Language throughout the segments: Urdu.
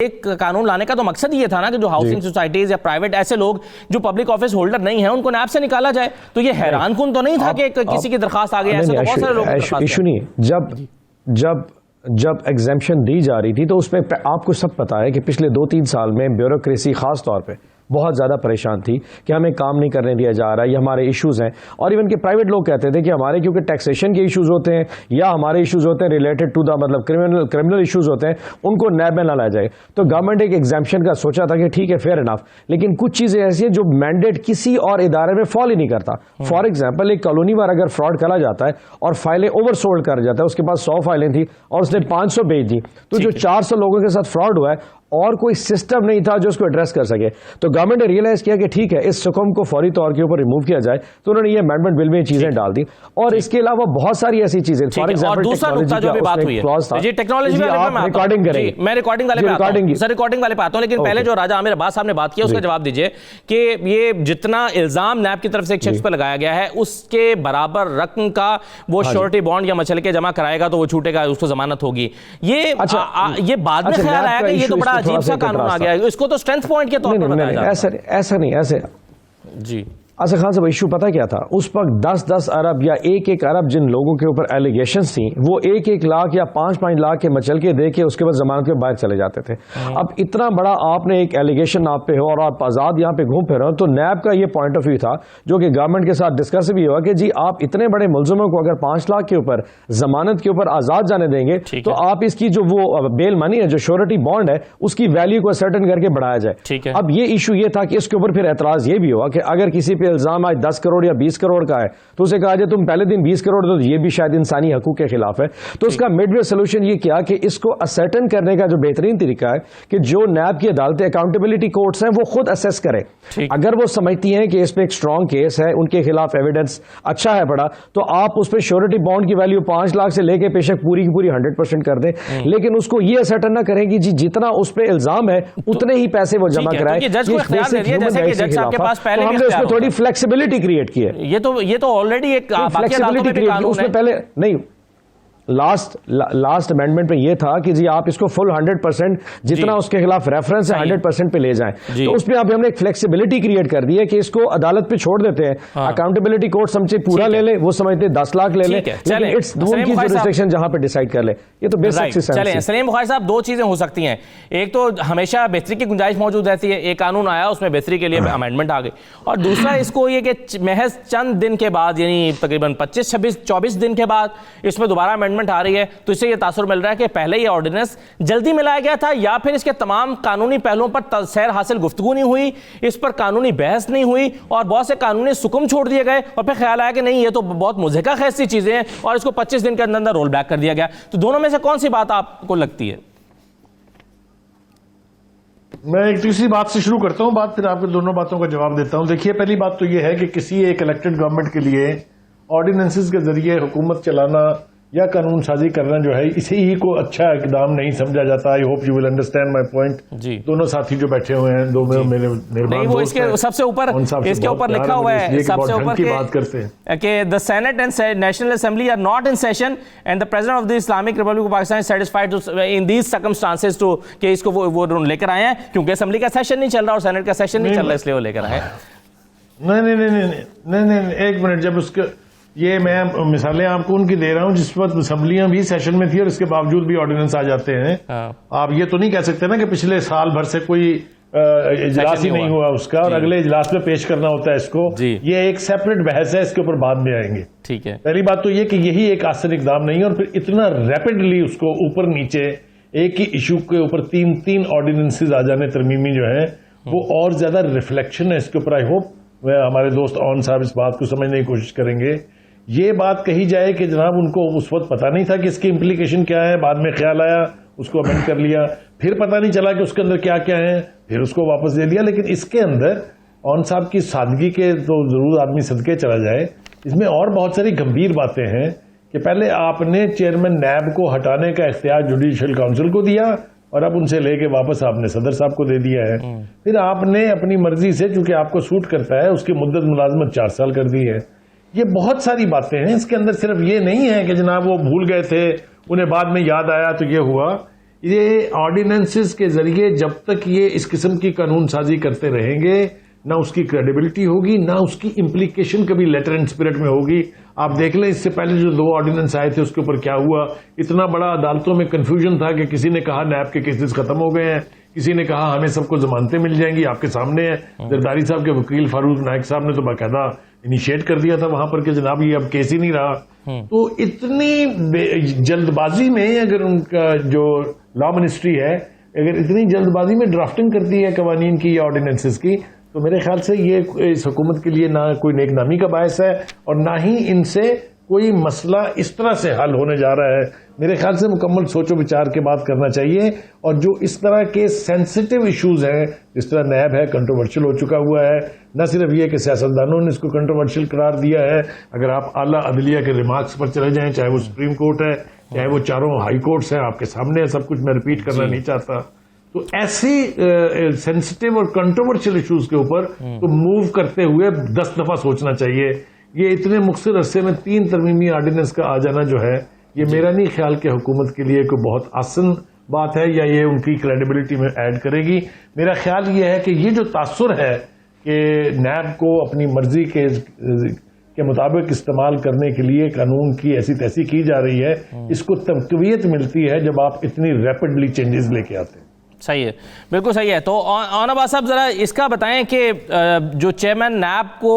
ایک قانون لانے کا تو مقصد یہ تھا نا کہ جو ہاؤسنگ سوسائٹیز یا پرائیویٹ ایسے لوگ جو پبلک آفس ہولڈر نہیں ہیں ان کو نیب سے نکالا جائے. تو یہ حیران کن تو نہیں تھا کہ کسی کی درخواست آ گئی؟ ایسے تو بہت سارے لوگ ایشو نہیں. جب ایگزیمپشن دی جا رہی تھی تو اس میں آپ کو سب پتا ہے کہ پچھلے 2-3 سال میں بیوروکریسی خاص طور پہ بہت زیادہ پریشان تھی کہ ہمیں کام نہیں کرنے دیا جا رہا ہے, یہ ہمارے ایشوز ہیں. اور ایون کہ پرائیویٹ لوگ کہتے تھے کہ ہمارے کیونکہ ٹیکسیشن کے ایشوز ہوتے ہیں یا ہمارے ایشوز ہوتے ہیں ریلیٹڈ ٹو دا مطلب کرمنل ایشوز ہوتے ہیں, ان کو نیب میں نہ لایا جائے. تو گورنمنٹ ایک ایگزیمپشن کا سوچا تھا کہ ٹھیک ہے فیئر انف, لیکن کچھ چیزیں ایسی ہیں جو مینڈیٹ کسی اور ادارے میں فال ہی نہیں کرتا. فار ایگزامپل ایک کالونی وار اگر فراڈ کرا جاتا ہے اور فائلیں اوور سولڈ کر جاتا ہے, اس کے پاس 100 فائلیں تھی اور اس نے 500 بھیج دی, تو جو 400 لوگوں کے ساتھ فراڈ ہوا ہے اور کوئی سسٹم نہیں تھا جو اس کو ایڈریس کر سکے, تو گورنمنٹ نے ریئلائز کیا کہ ٹھیک ہے اس سکم کو فوری طور کے اوپر ریموو کیا جائے. تو انہوں نے یہ امینڈمنٹ بل میں چیزیں ڈال دی. اور اس کے علاوہ بہت ساری ایسی چیزیں, فار ایگزامپل دوسرا نقطہ جو بھی بات ہوئی ہے جی ٹیکنالوجی میں ریکارڈنگ کریں گے, میں ریکارڈنگ والے پہ آتا ہوں, لیکن پہلے جو راجہ عامر عباس صاحب نے بات کی اس کا جواب دیجئے کہ یہ جتنا الزام نیب کی طرف سے ایک شخص پہ لگایا گیا ہے اس کے برابر رقم کا وہ شورٹی بانڈ یا مچل کے جمع کرائے گا تو وہ چھوٹے گا, اس کو ضمانت ہوگی. یہ بعد میں خیال آیا کہ یہ تو بڑا عجیب سا قانون آ گیا ہے, اس کو تو اسٹرینتھ پوائنٹ کے طور پر بتایا جاتا ہے. ایسا نہیں, ایسے جی اصل خان صاحب ایشو پتا کیا تھا اس وقت 10-10 ارب یا 1-1 ارب جن لوگوں کے اوپر ایلیگیشنز تھیں وہ 1-1 لاکھ یا 5-5 لاکھ کے مچل کے دے کے اس کے بعد ضمانت کے باہر چلے جاتے تھے. اب اتنا بڑا آپ نے ایک ایلیگیشن آپ پہ ہو اور آپ آزاد یہاں پہ گھوم پھر رہے ہو, تو نیب کا یہ پوائنٹ آف ویو تھا جو کہ گورنمنٹ کے ساتھ ڈسکس بھی ہوا کہ جی آپ اتنے بڑے ملزموں کو اگر 5 لاکھ کے اوپر ضمانت کے اوپر آزاد جانے دیں گے تو آپ اس کی جو وہ بیل منی ہے جو شورٹی بانڈ ہے اس کی ویلیو کو سرٹن کر کے بڑھایا جائے. اب یہ ایشو یہ تھا کہ اس کے اوپر پھر اعتراض یہ بھی ہوا کہ اگر کسی پہ الزام آج 10 کروڑ یا 20 کروڑ کا ہے تو اسے کہا جائے تم پہلے دن 20 کروڑ دو, یہ بھی شاید انسانی حقوق کے خلاف ہے. تو اس کا مڈ وے سولوشن یہ کیا کہ اس کو اسرٹن کرنے کا جو بہترین طریقہ ہے کہ جو نیب کی عدالتیں اکاؤنٹیبلٹی کورٹس ہیں وہ خود اسیس کریں. اگر وہ سمجھتی ہیں کہ اس پہ ایک اسٹرانگ کیس ہے, ان کے خلاف ایویڈنس اچھا ہے بڑا, تو آپ اس پہ شیورٹی بانڈ کی ویلیو 5 لاکھ سے لے کے پیشک پوری کی پوری 100% کر دیں, لیکن اس کو یہ اسرٹن نہ کریں کہ جی جتنا اس پہ الزام ہے اتنے ہی پیسے وہ جمع کرائے. ہم نے اس میں تھوڑی فلیکسیبلٹی کریٹ کی ہے. یہ تو آلریڈی ایک اس میں پہلے نہیں, لاسٹ امینڈمنٹ میں یہ تھا کہ جی آپ اس کو فل 100% جتنا اس کے خلاف ریفرنس ہے 100% پہ لے جائیں. تو اس میں ہم نے ایک فلیکسیبلٹی کریٹ کر دی ہے کہ اس کو عدالت پہ چھوڑ دیتے ہیں. اکاؤنٹیبلٹی کورٹ سمجھے پورا لے لے, وہ سمجھتے 10 لاکھ لے لیں, لیکن جوریسڈکشن جہاں پہ ڈیسائیڈ کر لے. یہ تو بیسک سسٹم ہے. سلیم بخاری صاحب, دو چیزیں ہو سکتی ہیں, ایک تو ہمیشہ بہتری کی گنجائش موجود رہتی ہے, ایک قانون آیا اس میں بہتری کے لیے امینڈمنٹ آ گئی, اور دوسرا اس کو یہ کہ محض چند دن کے بعد یعنی تقریباً 25-26-24 دن کے بعد اس میں دوبارہ امینڈمنٹ آ رہی ہے, تو اس سے یہ تاثر مل رہا ہے کہ پہلے یہ آرڈیننس جلدی میں لایا گیا تھا یا پھر اس کے تمام قانونی پہلوؤں پر سیر حاصل گفتگو نہیں ہوئی, اس پر قانونی بحث نہیں ہوئی اور بہت سے قانونی سکم چھوڑ دیے گئے, اور پھر خیال آیا کہ نہیں یہ تو بہت مضحکہ خیز سی چیزیں ہیں اور اس کو 25 دن کے اندر رول بیک کر دیا گیا. تو دونوں میں سے کون سی بات آپ کو لگتی ہے؟ میں ایک تیسری بات سے شروع کرتا ہوں, بات پھر آپ کو دونوں باتوں کا جواب دیتا ہوں. دیکھیے پہلی بات تو یہ ہے کہ کسی ایک الیکٹڈ گورنمنٹ کے لیے آرڈیننسز کے ذریعے حکومت چلانا یا قانون سازی کرنا جو ہے اسی ہی کو اچھا اقدام نہیں سمجھا جاتا. I hope you will understand my point. دونوں ساتھی جو بیٹھے ہوئے ہیں, دو میرے مہربان دوست ہیں, سب سے اوپر اس کے اوپر لکھا ہوا ہے سب سے اوپر کہ the Senate and National Assembly are not in session and the President of the Islamic Republic of Pakistan is satisfied in these circumstances to کہ اس کو وہ لے کر آئے ہیں کیونکہ اسمبلی کا سیشن نہیں چل رہا اور سینٹ کا سیشن نہیں چل رہا, اس لیے وہ لے کر آئے ہیں. نہیں ایک منٹ, جب اس کے یہ میں مثالیں آپ کو ان کی دے رہا ہوں جس وقت اسمبلیاں بھی سیشن میں تھی اور اس کے باوجود بھی آرڈیننس آ جاتے ہیں. آپ یہ تو نہیں کہہ سکتے نا کہ پچھلے سال بھر سے کوئی اجلاس ہی نہیں ہوا اس کا اور اگلے اجلاس میں پیش کرنا ہوتا ہے اس کو. یہ ایک سیپریٹ بحث ہے, اس کے اوپر بعد میں آئیں گے. ٹھیک ہے, پہلی بات تو یہ کہ یہی ایک آسن اقدام نہیں ہے, اور پھر اتنا ریپڈلی اس کو اوپر نیچے ایک ہی ایشو کے اوپر تین آرڈیننسز آ جانے ترمیمی جو ہیں وہ اور زیادہ ریفلیکشن ہے اس کے اوپر. آئی ہوپ ہمارے دوست اون صاحب اس بات کو سمجھنے کی کوشش کریں گے. یہ بات کہی جائے کہ جناب ان کو اس وقت پتا نہیں تھا کہ اس کی امپلیکیشن کیا ہے, بعد میں خیال آیا اس کو امینڈ کر لیا, پھر پتا نہیں چلا کہ اس کے اندر کیا کیا ہے, پھر اس کو واپس دے لیا. لیکن اس کے اندر اون صاحب کی سادگی کے تو ضرور آدمی صدقے چلا جائے. اس میں اور بہت ساری گمبھیر باتیں ہیں کہ پہلے آپ نے چیئرمین نیب کو ہٹانے کا اختیار جوڈیشل کاؤنسل کو دیا اور اب ان سے لے کے واپس آپ نے صدر صاحب کو دے دیا ہے. پھر آپ نے اپنی مرضی سے چونکہ آپ کو سوٹ کرتا ہے اس کی مدت ملازمت 4 سال کر دی ہے. یہ بہت ساری باتیں ہیں اس کے اندر, صرف یہ نہیں ہے کہ جناب وہ بھول گئے تھے انہیں بعد میں یاد آیا تو یہ ہوا. یہ آرڈیننسز کے ذریعے جب تک یہ اس قسم کی قانون سازی کرتے رہیں گے نہ اس کی کریڈیبلٹی ہوگی نہ اس کی امپلیکیشن کبھی لیٹر اینڈ اسپرٹ میں ہوگی. آپ دیکھ لیں اس سے پہلے جو 2 آرڈیننس آئے تھے اس کے اوپر کیا ہوا. اتنا بڑا عدالتوں میں کنفیوژن تھا کہ کسی نے کہا نیب کے کیسز ختم ہو گئے ہیں, کسی نے کہا ہمیں سب کو ضمانتیں مل جائیں گی. آپ کے سامنے ہے زرداری صاحب کے وکیل فاروق نائک صاحب نے تو باقاعدہ انیشیٹ کر دیا تھا وہاں پر کہ جناب یہ اب کیس ہی نہیں رہا. تو اتنی جلد بازی میں اگر ان کا جو لا منسٹری ہے اگر اتنی جلد بازی میں ڈرافٹنگ کرتی ہے قوانین کی یا آرڈیننسز کی تو میرے خیال سے یہ اس حکومت کے لیے نہ کوئی نیک نامی کا باعث ہے اور نہ ہی ان سے کوئی مسئلہ اس طرح سے حل ہونے جا رہا ہے. میرے خیال سے مکمل سوچ و بچار کے بعد کرنا چاہیے. اور جو اس طرح کے سینسٹیو ایشوز ہیں جس طرح نیب ہے کنٹروورشل ہو چکا ہوا ہے. نہ صرف یہ کہ سیاستدانوں نے اس کو کنٹروورشل قرار دیا ہے, اگر آپ اعلیٰ عدلیہ کے ریمارکس پر چلے جائیں چاہے وہ سپریم کورٹ ہے چاہے وہ 4 ہائی کورٹس ہیں آپ کے سامنے ہے سب کچھ, میں ریپیٹ کرنا نہیں چاہتا. تو ایسی سینسٹیو اور کنٹروورشل ایشوز کے اوپر تو موو کرتے ہوئے 10 دفعہ سوچنا چاہیے. یہ اتنے مختصر عرصے میں 3 ترمیمی آرڈیننس کا آ جانا جو ہے یہ میرا نہیں خیال کہ حکومت کے لیے کوئی بہت آسان بات ہے یا یہ ان کی کریڈیبلٹی میں ایڈ کرے گی. میرا خیال یہ ہے کہ یہ جو تاثر ہے کہ نیب کو اپنی مرضی کے مطابق استعمال کرنے کے لیے قانون کی ایسی تیسی کی جا رہی ہے, اس کو تقویت ملتی ہے جب آپ اتنی ریپڈلی چینجز لے کے آتے ہیں. صحیح ہے, بالکل صحیح ہے. تو آن عباس صاحب ذرا اس کا بتائیں کہ جو چیئرمین نیب کو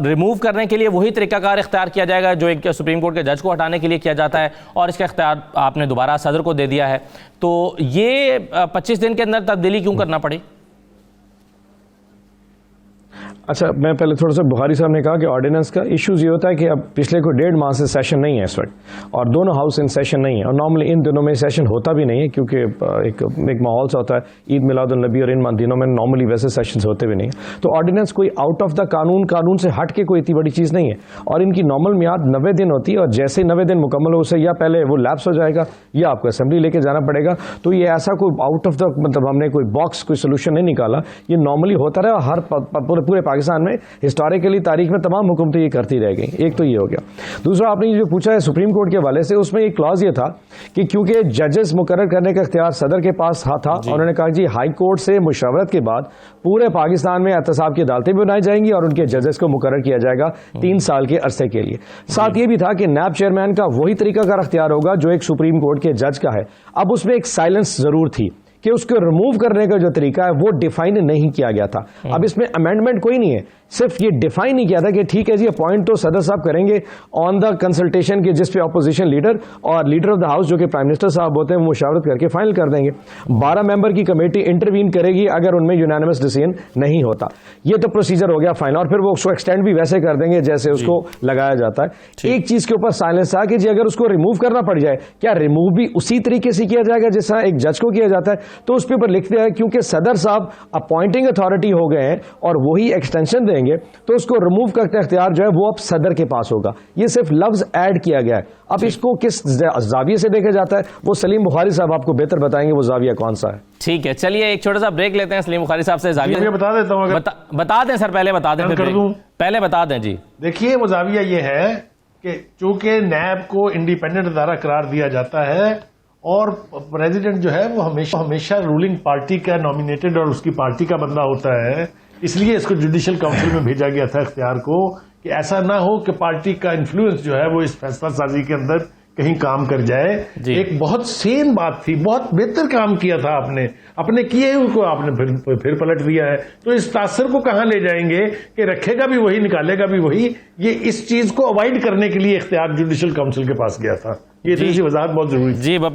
ریموو کرنے کے لیے وہی طریقہ کار اختیار کیا جائے گا جو ایک سپریم کورٹ کے جج کو ہٹانے کے لیے کیا جاتا ہے اور اس کا اختیار آپ نے دوبارہ صدر کو دے دیا ہے, تو یہ 25 دن کے اندر تبدیلی کیوں کرنا پڑی؟ اچھا, میں پہلے تھوڑا سا بخاری صاحب نے کہا کہ آرڈیننس کا ایشوز یہ ہوتا ہے کہ اب پچھلے کوئی 1.5 ماہ سے سیشن نہیں ہے اس وقت اور دونوں ہاؤس ان سیشن نہیں ہے اور نارملی ان دنوں میں سیشن ہوتا بھی نہیں ہے کیونکہ ایک ماحول سا ہوتا ہے عید میلاد النبی اور ان دنوں میں نارملی ویسے سیشنز ہوتے بھی نہیں ہیں. تو آرڈیننس کوئی آؤٹ آف دا قانون سے ہٹ کے کوئی اتنی بڑی چیز نہیں ہے اور ان کی نارمل میعاد 90 دن ہوتی ہے اور جیسے 90 دن مکمل ہو اسے یا پہلے وہ لیپس ہو جائے گا یا آپ کو اسمبلی لے کے جانا پڑے گا. تو یہ ایسا کوئی آؤٹ آف دا مطلب ہم نے کوئی باکس کوئی سولوشن نہیں نکالا, یہ نارملی ہوتا رہا ہر پورے پاکستان میں ہسٹوریکلی تاریخ میں تمام حکومتیں یہ کرتی رہ گئی. ایک تو یہ ہو گیا. دوسرا آپ نے جو پوچھا ہے سپریم کورٹ کے حوالے سے اس میں ایک کلاز یہ تھا کہ کیونکہ ججز مقرر کرنے کا اختیار صدر کے پاس تھا, انہوں نے کہا جی ہائی کورٹ سے مشاورت کے بعد پورے پاکستان میں احتساب کی عدالتیں بھی بنائی جائیں گی اور ان کے ججز کو مقرر کیا جائے گا 3 سال کے عرصے کے لیے. ساتھ یہ بھی تھا کہ نیب چیئرمین کا وہی طریقہ کار اختیار ہوگا جو ایک سپریم کورٹ کے جج کا ہے. اب اس میں ایک سائلنس ضرور تھی کہ اس کو ریموو کرنے کا جو طریقہ ہے وہ ڈیفائن نہیں کیا گیا تھا. اب اس میں امینڈمنٹ کوئی نہیں ہے, صرف یہ ڈیفائن نہیں کیا تھا کہ ٹھیک ہے جی اپوائنٹ تو صدر صاحب کریں گے آن دا کنسلٹیشن کے جس پہ اپوزیشن لیڈر اور لیڈر آف دا ہاؤس جو کہ پرائم منسٹر صاحب ہوتے ہیں وہ مشاورت کر کے فائنل کر دیں گے. 12 ممبر کی کمیٹی انٹروین کرے گی اگر ان میں یونانیمس ڈیسیژن نہیں ہوتا. یہ تو پروسیجر ہو گیا فائنل, اور پھر وہ اس کو ایکسٹینڈ بھی ویسے کر دیں گے جیسے اس کو لگایا جاتا ہے. ایک چیز کے اوپر سائلنس تھا کہ جی اگر اس کو ریموو کرنا پڑ جائے کیا ریموو بھی اسی طریقے سے کیا جائے گا جس طرح ایک جج کو کیا جاتا ہے. تو اس کے اوپر لکھتے ہیں کیونکہ صدر صاحب اپوائنٹنگ اتھارٹی ہو گئے ہیں اور وہی ایکسٹینشن دیں گے تو اس کو ریموو کرنے اختیار جو ہے وہ اب صدر کے پاس ہوگا. یہ صرف لفظ ایڈ کیا گیا ہے. اب اس کو کس زاویے سے دیکھا جاتا ہے وہ سلیم بخاری صاحب آپ کو بہتر بتائیں گے وہ زاویہ کون سا ہے. ٹھیک ہے, چلیے ایک چھوٹا سا بریک لیتے ہیں. سلیم بخاری صاحب سے زاویہ بتا دیتا ہوں, بتا دیں سر, پہلے بتا دیں پہلے بتا دیں. جی دیکھیے وہ زاویہ یہ ہے کہ چونکہ نیب کو انڈیپینڈنٹ ادارہ قرار دیا جاتا ہے اور پریزیڈنٹ جو ہے وہ ہمیشہ رولنگ پارٹی کا نامینیٹڈ اور اس کی پارٹی کا بندہ ہوتا ہے, اس لیے اس کو جوڈیشل کاؤنسل میں بھیجا گیا تھا اختیار کو کہ ایسا نہ ہو کہ پارٹی کا انفلوئنس جو ہے وہ اس فیصلہ سازی کے اندر کہیں کام کر جائے. ایک بہت سین بات تھی, بہت بہتر کام کیا تھا آپ نے, اپنے کیے ان کو آپ نے پھر پلٹ دیا ہے. تو اس تاثر کو کہاں لے جائیں گے کہ رکھے گا بھی وہی نکالے گا بھی وہی. یہ اس چیز کو اوائڈ کرنے کے لیے اختیار جوڈیشل کاؤنسل کے پاس گیا تھا. یہ وضاحت بہت ضروری ہے. جی